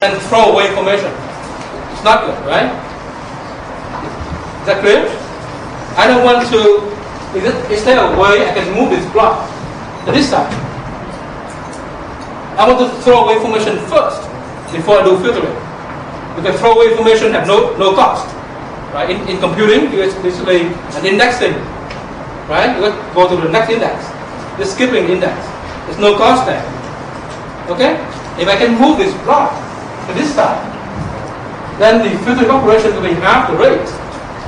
and throw away information. It's not good, right? Is that clear? I don't want to. Is there a way I can move this block to this side? I want to throw away information first before I do filtering. Because throw away information have no cost, right? In computing, it's basically an indexing, right? You go to the next index, the skipping index. There's no cost there. Okay? If I can move this block to this side, then the filtering operation will be half the rate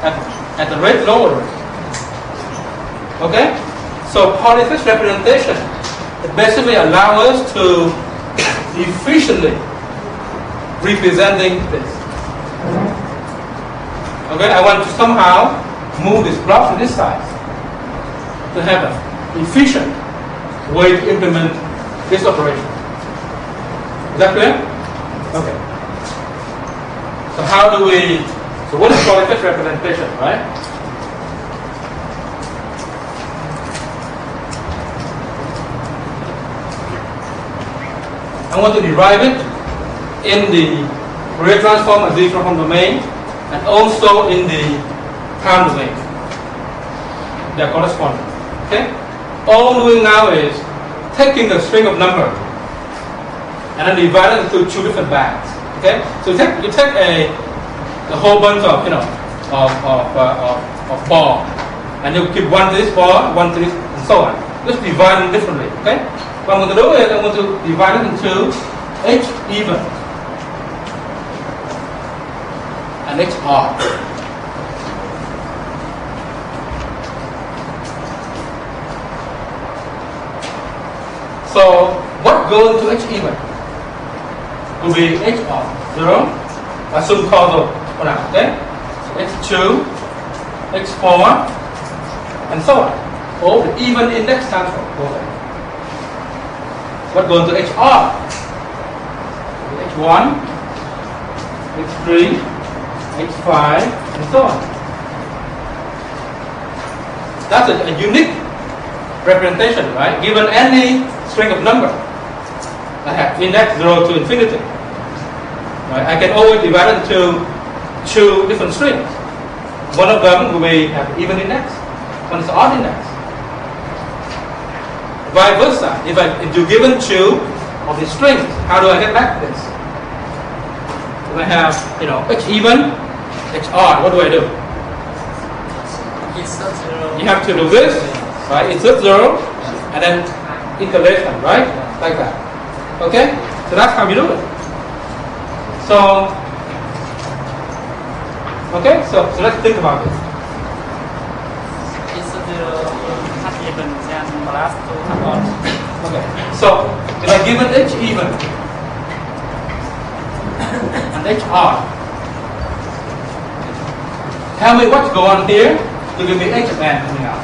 at the rate lower rate. Okay? So polyphase representation it basically allows us to efficiently representing this. Okay, I want to somehow move this block to this side to have an efficient way to implement this operation. Is that clear? Okay. So how do we? So what is polyphase representation, right? I want to derive it in the Fourier transform and Z transform domain, and also in the time domain. They are corresponding. Okay. All I'm doing now is taking the string of number and then divide it into two different bands. Okay. So you take a whole bunch of of ball, and you keep one to this ball, one to this, and so on. Just divide them differently. Okay. What I'm going to do is I'm going to divide it into H even and H odd. So what goes into H even will be H odd 0. Assume causal for now. Okay. So H2, H4, and so on. All the even index transform go there. What goes to HR? H1, H3, H5, and so on. That's a unique representation, right? Given any string of number I have index 0 to infinity, right? I can always divide it into two different strings. One of them will have even index, one is odd index. Vice versa, if you're given two of the strings, how do I get back this? If I have, H even, H odd, what do I do? Insert 0. You have to do this, right? Insert 0, and then interlation, right? Like that. Okay? So that's how you do it. So, okay, so let's think about this. Insert 0, cut even, then plus 2 cut odd. Okay, so if I give it H even and H odd, tell me what's going on here to give me H of n coming out.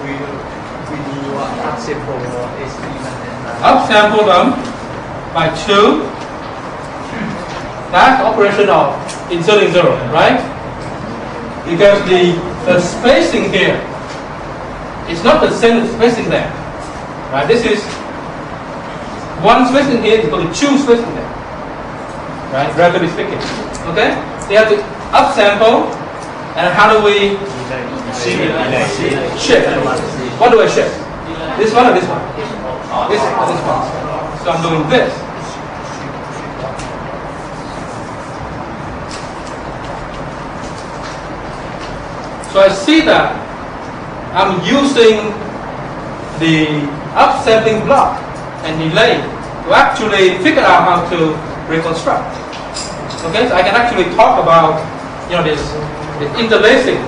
We do upsample H even and Upsample them by 2. That's operation of inserting 0, right? Because the spacing here is not the same as spacing there. Right? This is one spacing here is equal to 2 spacing there. Right? Relatively speaking. Okay? So you have to upsample, and how do we shift? What do I shift? This one or this one? This or this one. So I'm doing this. So I see that I'm using the upsampling block and delay to actually figure out how to reconstruct. Okay, so I can actually talk about this interlacing,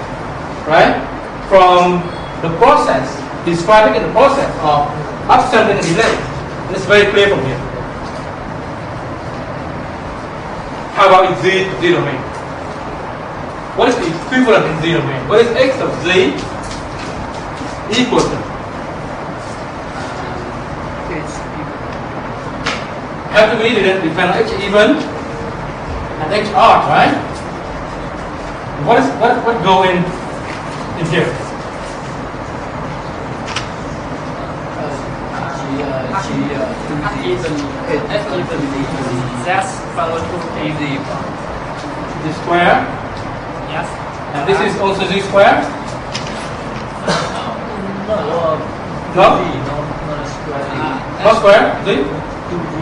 right? From the process, describing the process of upsampling and delay. And it's very clear from here. How about in Z domain? What is the equivalent in Z domain? What is x of z equal to? Have to be depend on H even and H odd, right? What go in here? G even z power 2 Z square. yes. And this is also Z square. No, No? not square. Not square. Z. 2D.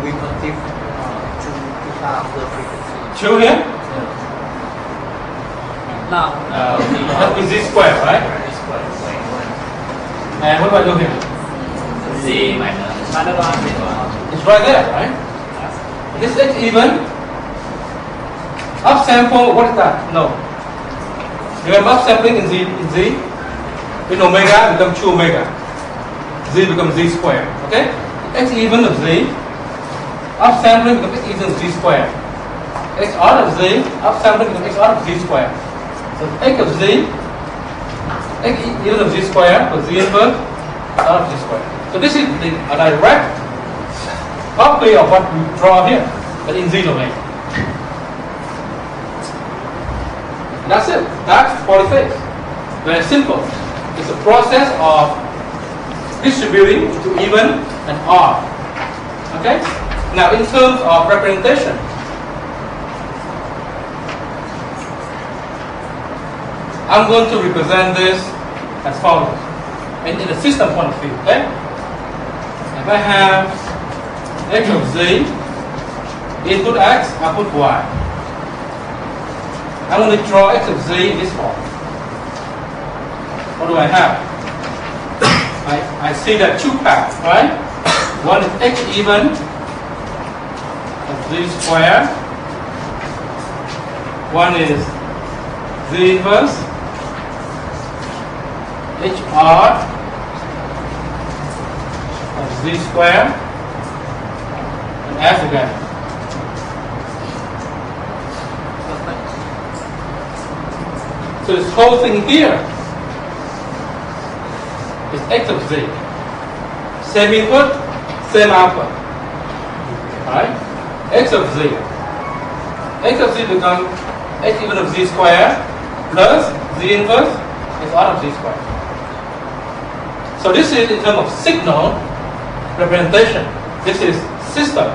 We conceive to have the frequency. 2 here. Now That is Z square, right? And what do I do here? z minus 1 It's right there, right? This X even. Upsample, what is that? No. Remember upsampling in Z? In omega becomes 2 omega. Z becomes Z square. Okay? X even of Z. Upsampling becomes X even of Z square. X odd of Z. Upsampling becomes X odd of Z square. So X of Z. X even of Z square for Z inverse odd of Z square. So this is a direct copy of what we draw here, but in Z domain. That's it. That's polyphase. Very simple. It's a process of distributing to even and odd. Okay? Now, in terms of representation, I'm going to represent this as follows. In the system point of view, okay? If I have X of Z, input X, output Y. I'm going to draw X of Z in this form. What do I have? I see that two paths, right? One is X even of Z square. One is Z inverse H odd of Z square and S again. So this whole thing here is X of Z. Same input, same output. Alright? X of Z. X of Z becomes X even of Z square plus Z inverse is odd of Z square. So this is in terms of signal representation. This is system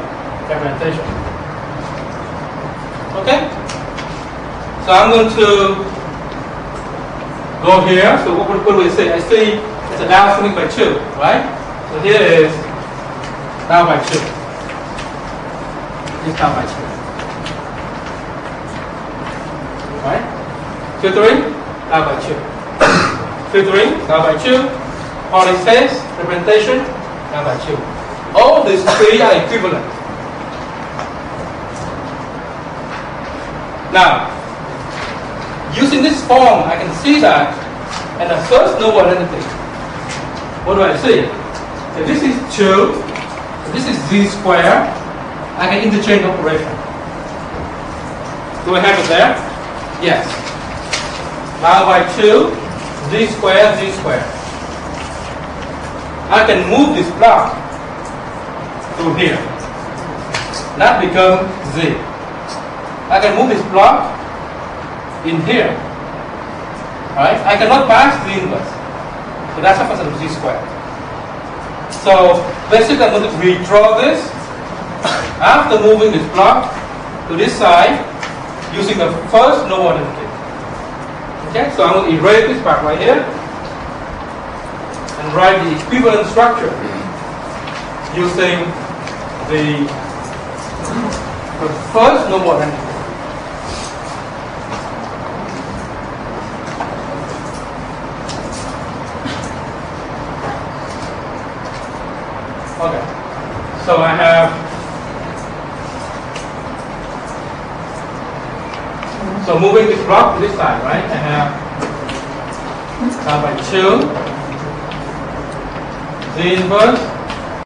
representation. Okay? So I'm going to go here. So what do we say? I see it's a downswing by 2, right? So here is down by 2. It's down by 2. Right? Filtering, down by 2. Filtering, down by 2. Polyphase, representation, down by 2. All these three are equivalent. Now, using this form, I can see that at the first node identity. What do I see? So this is 2, so this is Z square. I can interchange operation. Do I have it there? Yes. Now by 2, Z square, Z square. I can move this block through here. That becomes Z. I can move this block in here. Right? I cannot pass the inverse. So that's a function of Z squared. So basically I'm going to redraw this after moving this block to this side using the first node identity. Okay, so I'm going to erase this part right here and write the equivalent structure using the first node identity. Okay, so I have, so moving this block to this side, right? I have by 2, Z inverse,